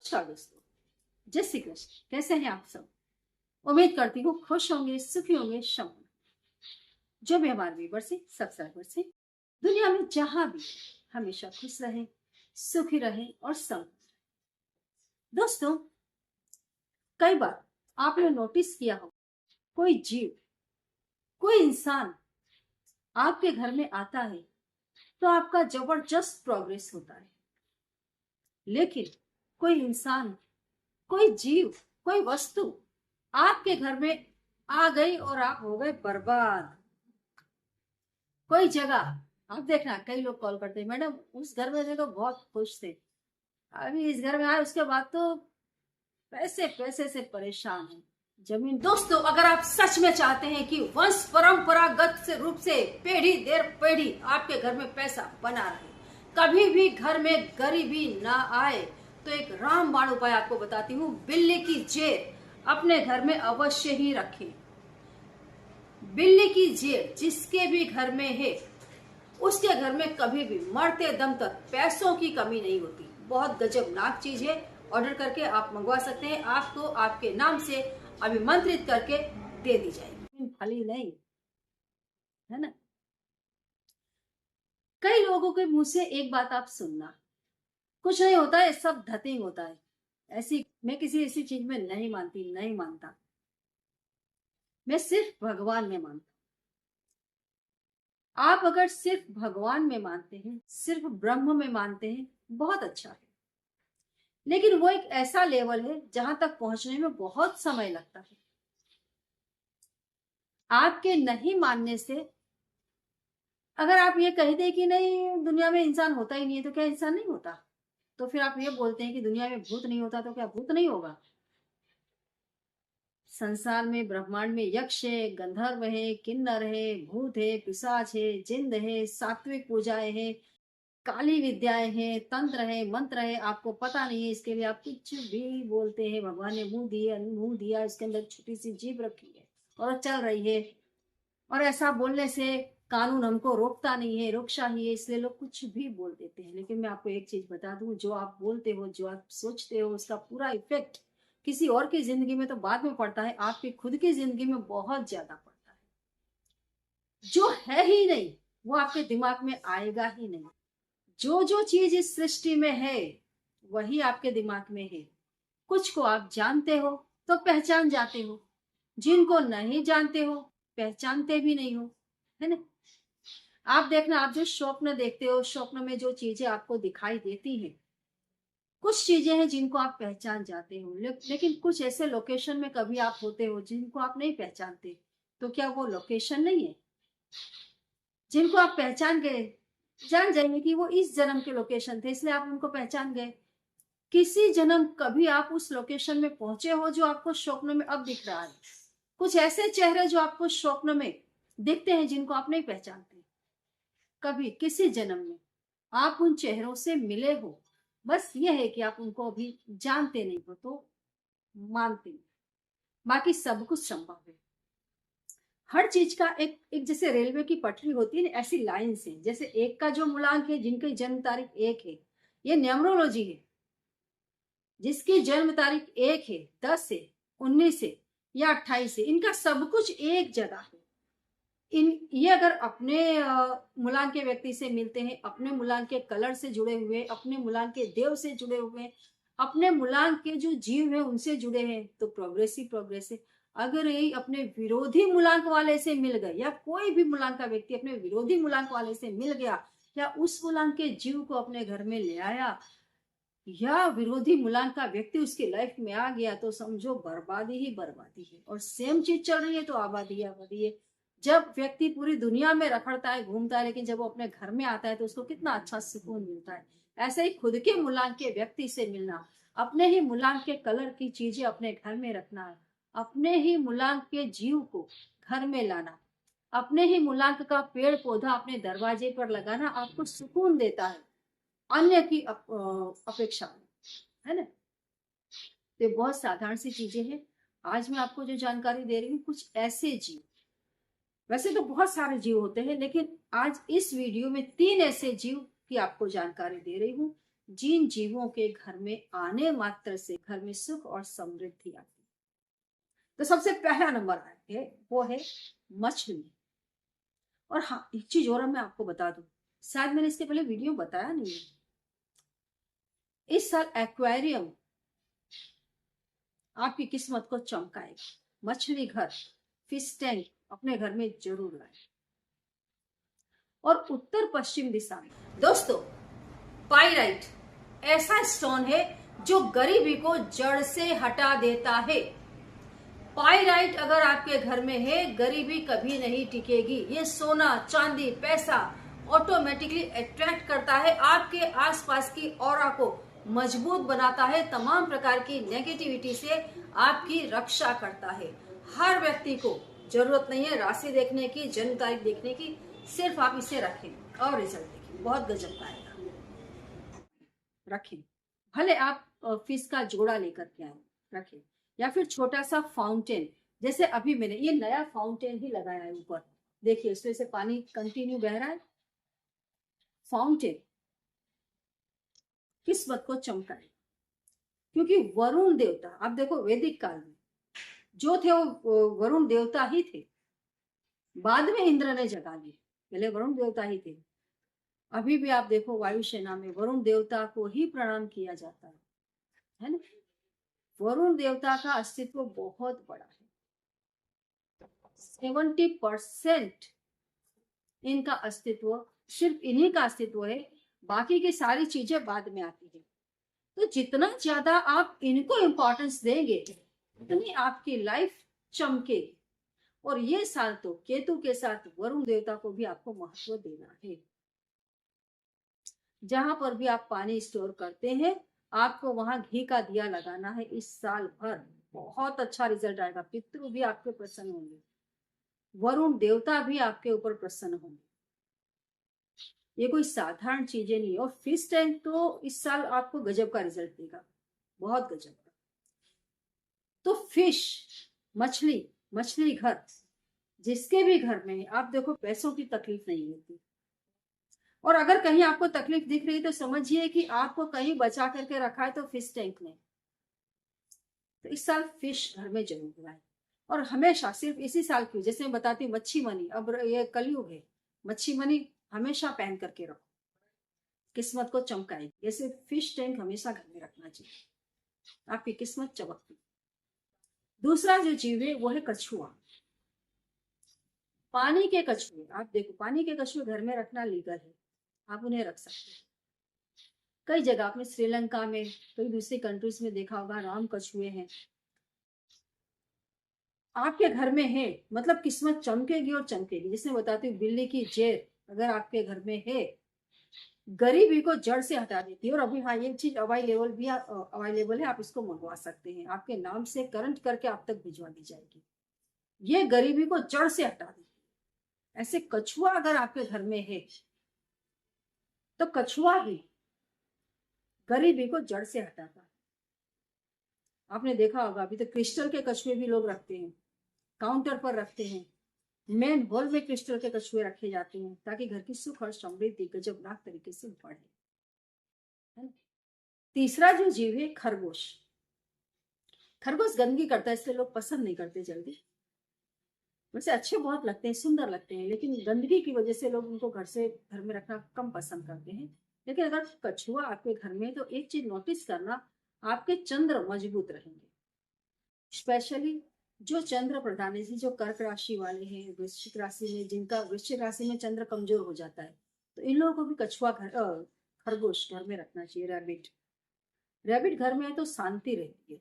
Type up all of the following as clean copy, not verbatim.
नमस्कार दोस्तों, जय श्री कृष्ण। कैसे हैं आप सब? उम्मीद करती हूँ खुश होंगे, सुखी होंगे, शम जो भी हमारे व्यूवर से सब्सक्राइबर से दुनिया में जहां भी हमेशा खुश रहे, सुखी रहे और सम। दोस्तों, कई बार आपने नोटिस किया हो, कोई जीव, कोई इंसान आपके घर में आता है तो आपका जबरदस्त प्रोग्रेस होता है। लेकिन कोई इंसान, कोई जीव, कोई वस्तु आपके घर में आ गई और आप हो गए बर्बाद। कोई जगह आप देखना, कई लोग कॉल करते हैं, मैडम उस घर में थे तो बहुत खुश थे, अभी इस घर में आए उसके बाद तो पैसे पैसे से परेशान है, जमीन। दोस्तों, अगर आप सच में चाहते हैं कि वंश परंपरागत से रूप से पीढ़ी दर पीढ़ी आपके घर में पैसा बना रहे, कभी भी घर में गरीबी ना आए, तो एक रामबाण उपाय आपको बताती हूँ। बिल्ली की जेर अपने घर में अवश्य ही रखें। बिल्ली की जेर जिसके भी घर में है, उसके घर में कभी भी मरते दम तक पैसों की कमी नहीं होती। बहुत गजबनाक चीज है, ऑर्डर करके आप मंगवा सकते हैं, आपको आपके नाम से अभिमंत्रित करके दे दी जाएगी, खाली नहीं, है ना। कई लोगों के मुंह से एक बात आप सुनना, कुछ नहीं होता है, सब धतिंग होता है। ऐसी मैं किसी ऐसी चीज में नहीं मानती, नहीं मानता। मैं सिर्फ भगवान में मानता। आप अगर सिर्फ भगवान में मानते हैं, सिर्फ ब्रह्म में मानते हैं, बहुत अच्छा है। लेकिन वो एक ऐसा लेवल है जहां तक पहुंचने में बहुत समय लगता है। आपके नहीं मानने से, अगर आप ये कह दें कि नहीं दुनिया में इंसान होता ही नहीं है, तो क्या इंसान नहीं होता? तो फिर आप ये बोलते हैं कि दुनिया में भूत नहीं होता, तो क्या भूत नहीं होगा? संसार में, ब्रह्मांड में यक्ष है, गंधर्व है, किन्नर है, भूत है, पिशाच है, जिंद है, सात्विक पूजाएं है, काली विद्याएं हैं, तंत्र है, मंत्र है, आपको पता नहीं है, इसके लिए आप कुछ भी बोलते हैं। भगवान ने मुंह दिया, इसके अंदर छोटी सी जीभ रखी है और चल रही है, और ऐसा बोलने से कानून हमको रोकता नहीं है, रोकशाही है, इसलिए लोग कुछ भी बोल देते हैं। लेकिन मैं आपको एक चीज बता दूं, जो आप बोलते हो, जो आप सोचते हो, उसका पूरा इफेक्ट किसी और की जिंदगी में तो बाद में पड़ता है, आपकी खुद की जिंदगी में बहुत ज्यादा पड़ता है। जो है ही नहीं वो आपके दिमाग में आएगा ही नहीं। जो जो चीज इस सृष्टि में है वही आपके दिमाग में है। कुछ को आप जानते हो तो पहचान जाते हो, जिनको नहीं जानते हो पहचानते भी नहीं हो, है ना। आप देखना, आप जो स्वप्न देखते हो, स्वप्न में जो चीजें आपको दिखाई देती हैं, कुछ चीजें हैं जिनको आप पहचान जाते हो, लेकिन कुछ ऐसे लोकेशन में कभी आप होते हो जिनको आप नहीं पहचानते, तो क्या वो लोकेशन नहीं है? जिनको आप पहचान गए, जान जाएंगे कि वो इस जन्म के लोकेशन थे, इसलिए आप उनको पहचान गए। किसी जन्म कभी आप उस लोकेशन में पहुंचे हो जो आपको स्वप्न में अब दिख रहा है। कुछ ऐसे चेहरे जो आपको स्वप्न में दिखते हैं जिनको आप नहीं पहचानते। कभी किसी जन्म में आप उन चेहरों से मिले हो, बस ये है कि आप उनको अभी जानते नहीं हो तो मानते नहीं। बाकी सब कुछ संभव है। हर चीज का एक एक जैसे रेलवे की पटरी होती है ना, ऐसी लाइन से, जैसे एक का जो मूलांक है, जिनकी जन्म तारीख 1 है, ये न्यूमरोलॉजी है। जिसकी जन्म तारीख 1 है, 10 है, 19 है या 28 है, इनका सब कुछ एक जगह है। ये अगर अपने मूलांक के व्यक्ति से मिलते हैं, अपने मूलांक के कलर से जुड़े हुए, अपने मूलांक के देव से जुड़े हुए, अपने मूलांक के जो जीव है उनसे जुड़े हैं, तो प्रोग्रेस ही प्रोग्रेस है। अगर यही अपने विरोधी मूलांक वाले से मिल गए, या कोई भी मूलांक का व्यक्ति अपने विरोधी मूलांक वाले से मिल गया, या उस मूलांक के जीव को अपने घर में ले आया, या विरोधी मूलांक का व्यक्ति उसकी लाइफ में आ गया, तो समझो बर्बादी ही बर्बादी है। और सेम चीज चल रही है तो आबादी ही आबादी है। जब व्यक्ति पूरी दुनिया में रखड़ता है, घूमता है, लेकिन जब वो अपने घर में आता है तो उसको कितना अच्छा सुकून मिलता है। ऐसे ही खुद के मूलांक के व्यक्ति से मिलना, अपने ही मूलांक के कलर की चीजें अपने घर में रखना, अपने ही मूलांक के जीव को घर में लाना, अपने ही मूलांक का पेड़ पौधा अपने दरवाजे पर लगाना आपको सुकून देता है, अन्य की अपेक्षा में, है ना। तो ये बहुत साधारण सी चीजें हैं। आज मैं आपको जो जानकारी दे रही हूँ, कुछ ऐसे जीव, वैसे तो बहुत सारे जीव होते हैं, लेकिन आज इस वीडियो में 3 ऐसे जीव की आपको जानकारी दे रही हूँ जिन जीवों के घर में आने मात्र से घर में सुख और समृद्धि आती है। तो सबसे पहला नंबर है वो है मछली। और हाँ, एक चीज और मैं आपको बता दूं, शायद मैंने इसके पहले वीडियो बताया नहीं है, इस साल एक्वेरियम आपकी किस्मत को चमकाएगा। मछली घर, फिश टैंक अपने घर में जरूर लाए। और उत्तर पश्चिम दिशा में दोस्तों, पाइराइट ऐसा स्टोन है जो गरीबी को जड़ से हटा देता है। पाइराइट अगर आपके घर में है, गरीबी कभी नहीं टिकेगी। ये सोना चांदी पैसा ऑटोमेटिकली अट्रैक्ट करता है, आपके आसपास की ऑरा को मजबूत बनाता है, तमाम प्रकार की नेगेटिविटी से आपकी रक्षा करता है। हर व्यक्ति को जरूरत नहीं है राशि देखने की, जन्म तारीख देखने की, सिर्फ आप इसे रखें और रिजल्ट देखिए, बहुत गजब का आएगा। रखें, भले आप फिश का जोड़ा लेकर के आए, रखें, या फिर छोटा सा फाउंटेन, जैसे अभी मैंने ये नया फाउंटेन ही लगाया है ऊपर, देखिए इसमें से पानी कंटिन्यू बह रहा है। फाउंटेन किस्मत को चमकाए, क्योंकि वरुण देवता, आप देखो वैदिक काल में जो थे वो वरुण देवता ही थे, बाद में इंद्र ने जगा लिए, पहले वरुण देवता ही थे। अभी भी आप देखो वायुसेना में वरुण देवता को ही प्रणाम किया जाता है ना। वरुण देवता का अस्तित्व बहुत बड़ा है। 70% इनका अस्तित्व, सिर्फ इन्हीं का अस्तित्व है, बाकी की सारी चीजें बाद में आती है। तो जितना ज्यादा आप इनको इंपॉर्टेंस देंगे उतनी आपकी लाइफ चमकेगी। और ये साल तो केतु के साथ वरुण देवता को भी आपको महत्व देना है। जहां पर भी आप पानी स्टोर करते हैं, आपको वहां घी का दिया लगाना है। इस साल भर बहुत अच्छा रिजल्ट आएगा। पितृ भी आपके प्रसन्न होंगे, वरुण देवता भी आपके ऊपर प्रसन्न होंगे। ये कोई साधारण चीजें नहीं है। और फिश टैंक तो इस साल आपको गजब का रिजल्ट देगा, बहुत गजब का। तो फिश, मछली, मछली घर जिसके भी घर में आप देखो पैसों की तकलीफ नहीं होती। और अगर कहीं आपको तकलीफ दिख रही है तो समझिए कि आपको कहीं बचा करके रखा है, तो फिश टैंक में। तो इस साल फिश घर में जरूर लगाए। और हमेशा, सिर्फ इसी साल क्यों, जैसे मैं बताती हूँ मच्छी मनी, अब ये कलयुग है, मच्छी मनी हमेशा पहन करके रखो, किस्मत को चमकाएगी। जैसे फिश टैंक हमेशा घर में रखना चाहिए, आपकी किस्मत चमकती। दूसरा जो जीव है वो है कछुआ। पानी के कछुए, आप देखो पानी के कछुए घर में रखना लीगल है, आप उन्हें रख सकते हैं। कई जगह आपने श्रीलंका में, कई दूसरी कंट्रीज में देखा होगा राम कछुए हैं। आपके घर में है मतलब किस्मत चमकेगी और चमकेगी। जैसे बताती हूँ, बिल्ली की जेर अगर आपके घर में है, गरीबी को जड़ से हटा देती है। और अभी हाँ, ये चीज अवेलेबल है, आप इसको मंगवा सकते हैं, आपके नाम से करंट करके आप तक भिजवा दी जाएगी। ये गरीबी को जड़ से हटा देती है। ऐसे कछुआ अगर आपके घर में है तो कछुआ ही गरीबी को जड़ से हटाता है। आपने देखा होगा अभी तो क्रिस्टल के कछुए भी लोग रखते हैं, काउंटर पर रखते हैं, मेन हॉल में क्रिस्टल के कछुए रखे जाते हैं, ताकि घर की सुख और समृद्धि गजबनाक तरीके से बढ़े। तीसरा जो जीव है खरगोश। खरगोश गंदगी करता है, इसलिए लोग पसंद नहीं करते जल्दी। वैसे अच्छे बहुत लगते हैं, सुंदर लगते हैं, लेकिन गंदगी की वजह से लोग उनको घर में रखना कम पसंद करते हैं। लेकिन अगर कछुआ आपके घर में है तो एक चीज नोटिस करना, आपके चंद्र मजबूत रहेंगे। स्पेशली जो चंद्र प्रधान है, जो कर्क राशि वाले हैं, वृश्चिक राशि में, जिनका वृश्चिक राशि में चंद्र कमजोर हो जाता है, तो इन लोगों को भी कछुआ खरगोश घर में रखना चाहिए। रैबिट घर में है तो शांति रहती है,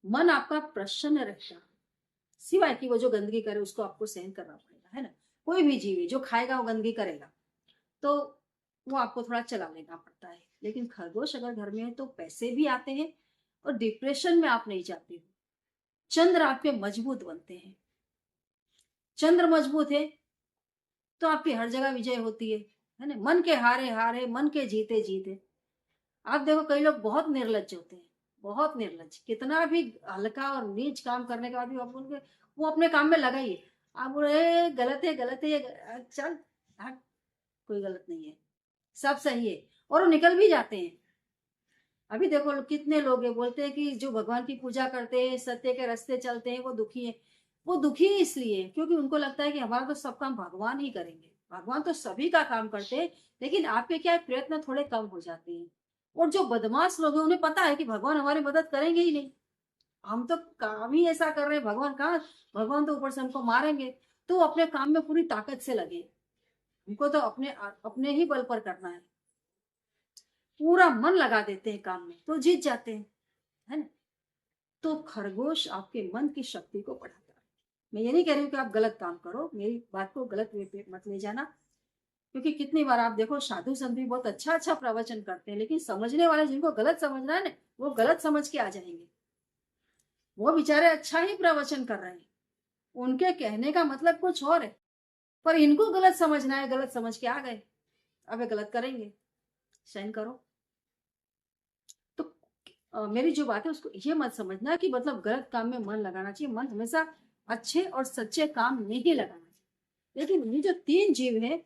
मन आपका प्रसन्न रहता है, सिवाय कि वो जो गंदगी करे उसको आपको सहन करना पड़ेगा, है ना। कोई भी जीव जो खाएगा वो गंदगी करेगा, तो वो आपको थोड़ा चला लेना पड़ता है। लेकिन खरगोश अगर घर में है तो पैसे भी आते हैं और डिप्रेशन में आप नहीं जाते हो। चंद्र आपके मजबूत बनते हैं, चंद्र मजबूत है तो आपकी हर जगह विजय होती है ना। मन के हारे हारे, मन के जीते जीते। आप देखो कई लोग बहुत निर्लज्ज होते हैं, बहुत निर्लज्ज, कितना भी हल्का और नीच काम करने के बाद भी वो अपने काम में लगाइए, आप बोले गलत है गलत है, चल हट, कोई गलत नहीं है, सब सही है। और वो निकल भी जाते हैं। अभी देखो कितने लोग हैं बोलते हैं कि जो भगवान की पूजा करते हैं, सत्य के रास्ते चलते हैं, वो दुखी है। वो दुखी इसलिए क्योंकि उनको लगता है कि हमारा तो सब काम भगवान ही करेंगे। भगवान तो सभी का काम करते हैं, लेकिन आपके क्या है, प्रयत्न थोड़े कम हो जाते हैं। और जो बदमाश लोग हैं उन्हें पता है कि भगवान हमारी मदद करेंगे ही नहीं। हम तो काम ही ऐसा कर रहे हैं, भगवान कहाँ, भगवान तो ऊपर से हमको मारेंगे। तो वो अपने काम में पूरी ताकत से लगे। उनको तो अपने अपने ही बल पर करना है। पूरा मन लगा देते हैं काम में तो जीत जाते हैं, है ना। तो खरगोश आपके मन की शक्ति को बढ़ाता है। मैं ये नहीं कह रही हूँ कि आप गलत काम करो, मेरी बात को गलत वे पे मत ले जाना। क्योंकि कितनी बार आप देखो साधु संत भी बहुत अच्छा अच्छा प्रवचन करते हैं, लेकिन समझने वाले जिनको गलत समझना है ना, वो गलत समझ के आ जाएंगे। वो बेचारे अच्छा ही प्रवचन कर रहे हैं, उनके कहने का मतलब कुछ और है, पर इनको गलत समझना है, गलत समझ के आ गए। अब ये गलत करेंगे, सहन करो। तो मेरी जो बात है उसको ये मत समझना कि मतलब गलत काम में मन लगाना चाहिए। मन हमेशा अच्छे और सच्चे काम में ही लगाना चाहिए। लेकिन ये जो 3 जीव है,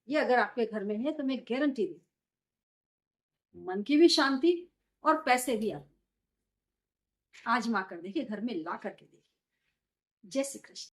ये अगर आपके घर में है तो मैं गारंटी दी, मन की भी शांति और पैसे भी आते। आजमा कर देखिए, घर में ला करके देखिए। जय श्री कृष्ण।